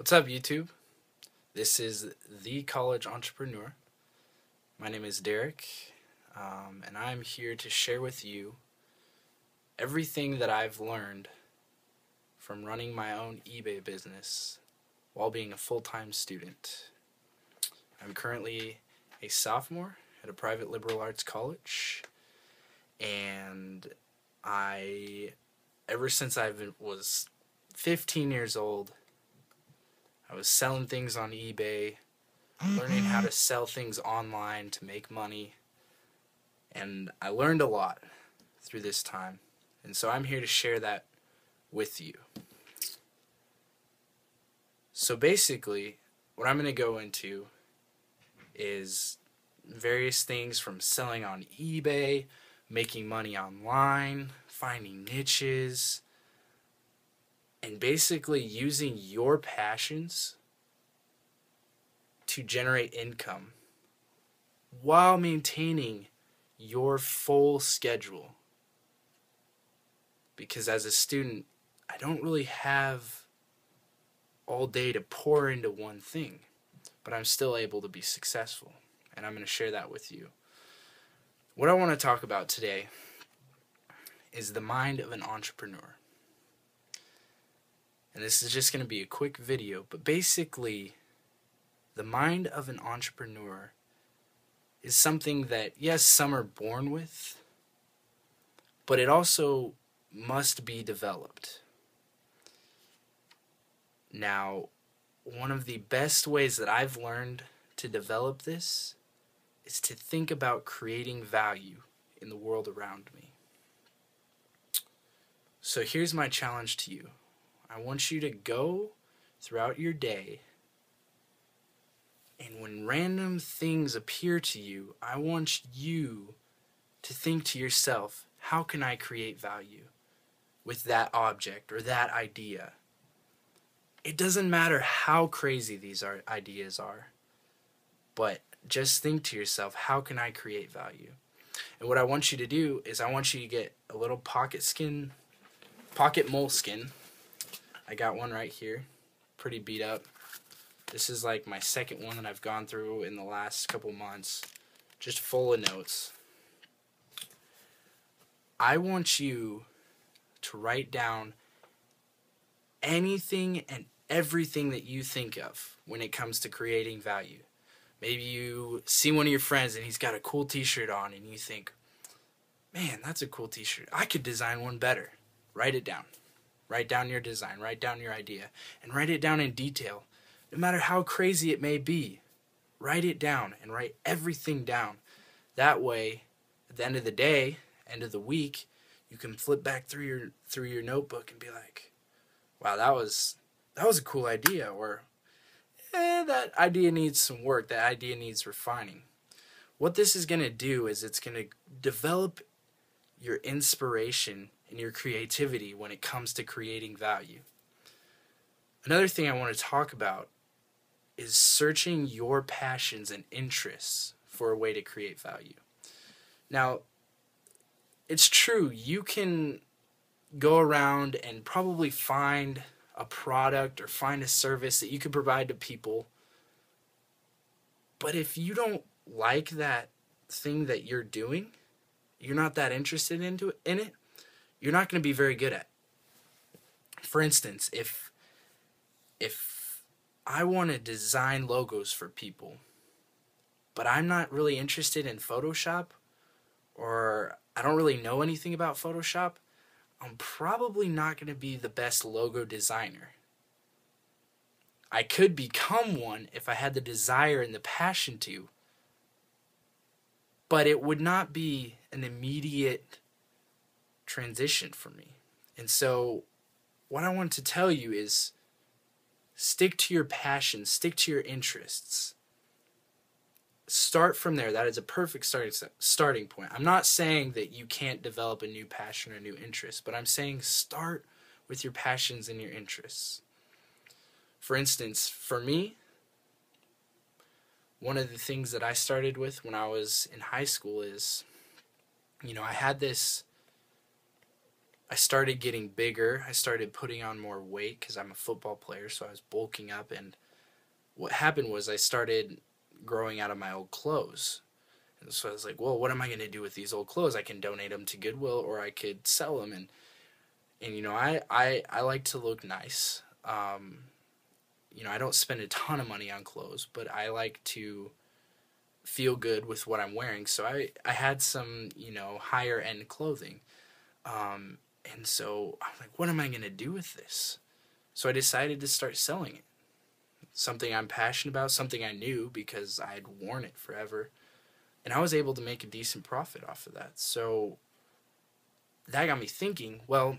What's up, YouTube? This is The College Entrepreneur. My name is Derek, and I'm here to share with you everything that I've learned from running my own eBay business while being a full-time student. I'm currently a sophomore at a private liberal arts college, and ever since I was 15 years old, I was selling things on eBay, learning how to sell things online to make money, and I learned a lot through this time, and so I'm here to share that with you. So basically, what I'm going to go into is various things from selling on eBay, making money online, finding niches, and basically using your passions to generate income while maintaining your full schedule. Because as a student, I don't really have all day to pour into one thing, but I'm still able to be successful, and I'm going to share that with you. What I want to talk about today is the mind of an entrepreneur. And this is just going to be a quick video, but basically, the mind of an entrepreneur is something that, yes, some are born with, but it also must be developed. Now, one of the best ways that I've learned to develop this is to think about creating value in the world around me. So here's my challenge to you. I want you to go throughout your day, and when random things appear to you, I want you to think to yourself, how can I create value with that object or that idea? It doesn't matter how crazy these ideas are, but just think to yourself, how can I create value? And what I want you to do is I want you to get a little pocket moleskin. I got one right here, pretty beat up. This is like my second one that I've gone through in the last couple months, just full of notes. I want you to write down anything and everything that you think of when it comes to creating value. Maybe you see one of your friends and he's got a cool t-shirt on and you think, man, that's a cool t-shirt. I could design one better. Write it down. Write down your design, write down your idea, and write it down in detail. No matter how crazy it may be, write it down and write everything down. That way, at the end of the day, end of the week, you can flip back through your notebook and be like, wow, that was a cool idea, or that idea needs some work, that idea needs refining. What this is going to do is it's going to develop your inspiration and your creativity when it comes to creating value. Another thing I want to talk about is searching your passions and interests for a way to create value. Now, it's true, you can go around and probably find a product or find a service that you could provide to people, but if you don't like that thing that you're doing, you're not that interested in it, you're not going to be very good at it. For instance, if I want to design logos for people, but I'm not really interested in Photoshop, or I don't really know anything about Photoshop, I'm probably not going to be the best logo designer. I could become one if I had the desire and the passion to, but it would not be an immediate transition for me. And so what I want to tell you is stick to your passions, stick to your interests. Start from there. That is a perfect starting point. I'm not saying that you can't develop a new passion or new interest, but I'm saying start with your passions and your interests. For instance, for me, one of the things that I started with when I was in high school is, I had this I started getting bigger. I started putting on more weight because I'm a football player, so I was bulking up. And what happened was I started growing out of my old clothes. And so I was like, well, what am I going to do with these old clothes? I can donate them to Goodwill, or I could sell them. And you know, I like to look nice. You know, I don't spend a ton of money on clothes, but I like to feel good with what I'm wearing. So I had some, you know, higher end clothing. And so I was like, what am I going to do with this? So I decided to start selling it. Something I'm passionate about, something I knew because I had worn it forever. And I was able to make a decent profit off of that. So that got me thinking, well,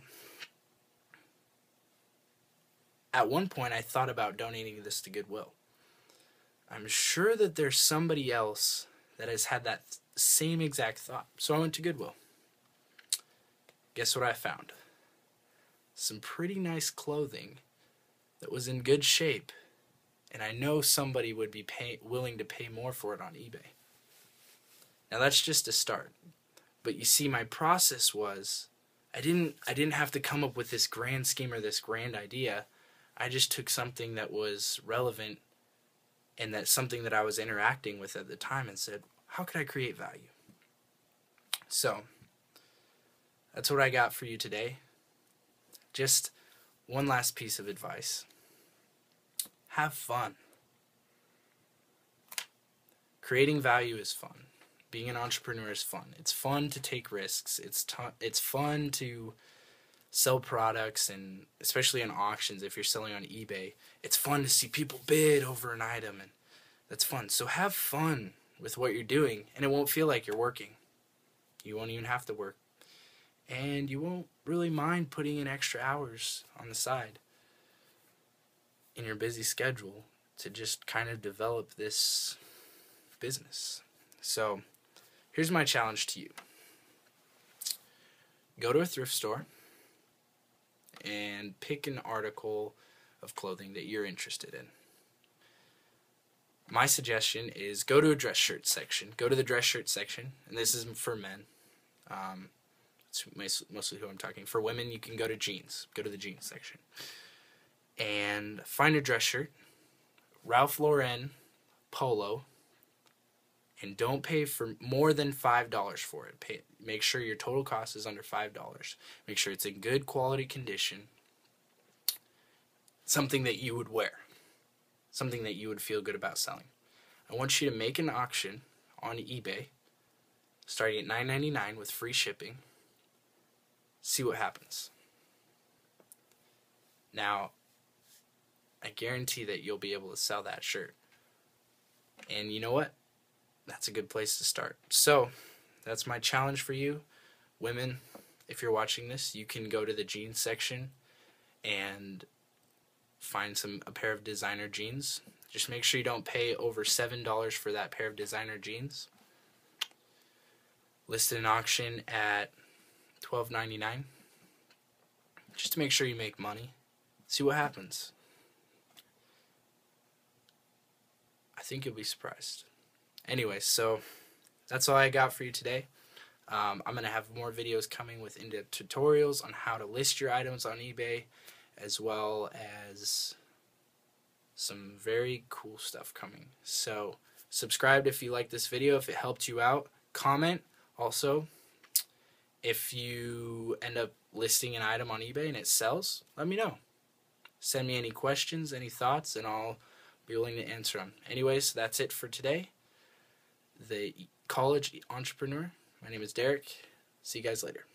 at one point I thought about donating this to Goodwill. I'm sure that there's somebody else that has had that same exact thought. So I went to Goodwill. Guess what I found? Some pretty nice clothing that was in good shape, and I know somebody would be willing to pay more for it on eBay. Now that's just a start. But you see, my process was I didn't have to come up with this grand scheme or this grand idea. I just took something that was relevant and that's something that I was interacting with at the time and said, how could I create value? So that's what I got for you today. Just one last piece of advice. Have fun. Creating value is fun. Being an entrepreneur is fun. It's fun to take risks. It's fun to sell products, and especially on auctions, if you're selling on eBay, it's fun to see people bid over an item, and that's fun. So have fun with what you're doing, and it won't feel like you're working. You won't even have to work. And you won't really mind putting in extra hours on the side in your busy schedule to just kind of develop this business. So here's my challenge to you. Go to a thrift store and pick an article of clothing that you're interested in. My suggestion is go to a dress shirt section. Go to the dress shirt section, and this is for men. It's mostly who I'm talking. For women, you can go to jeans. Go to the jeans section. And find a dress shirt, Ralph Lauren polo, and don't pay for more than $5 for it. Make sure your total cost is under $5. Make sure it's in good quality condition. Something that you would wear. Something that you would feel good about selling. I want you to make an auction on eBay, starting at $9.99 with free shipping. See what happens. Now, I guarantee that you'll be able to sell that shirt. And you know what? That's a good place to start. So, that's my challenge for you. Women, if you're watching this, you can go to the jeans section and find a pair of designer jeans. Just make sure you don't pay over $7 for that pair of designer jeans. Listed an auction at $12.99. Just to make sure you make money. See what happens. I think you'll be surprised. Anyway, so that's all I got for you today. I'm going to have more videos coming with in-depth tutorials on how to list your items on eBay, as well as some very cool stuff coming. So subscribe if you like this video, if it helped you out. Comment also. If you end up listing an item on eBay and it sells, let me know. Send me any questions, any thoughts, and I'll be willing to answer them. Anyways, that's it for today. The College Entrepreneur. My name is Derek. See you guys later.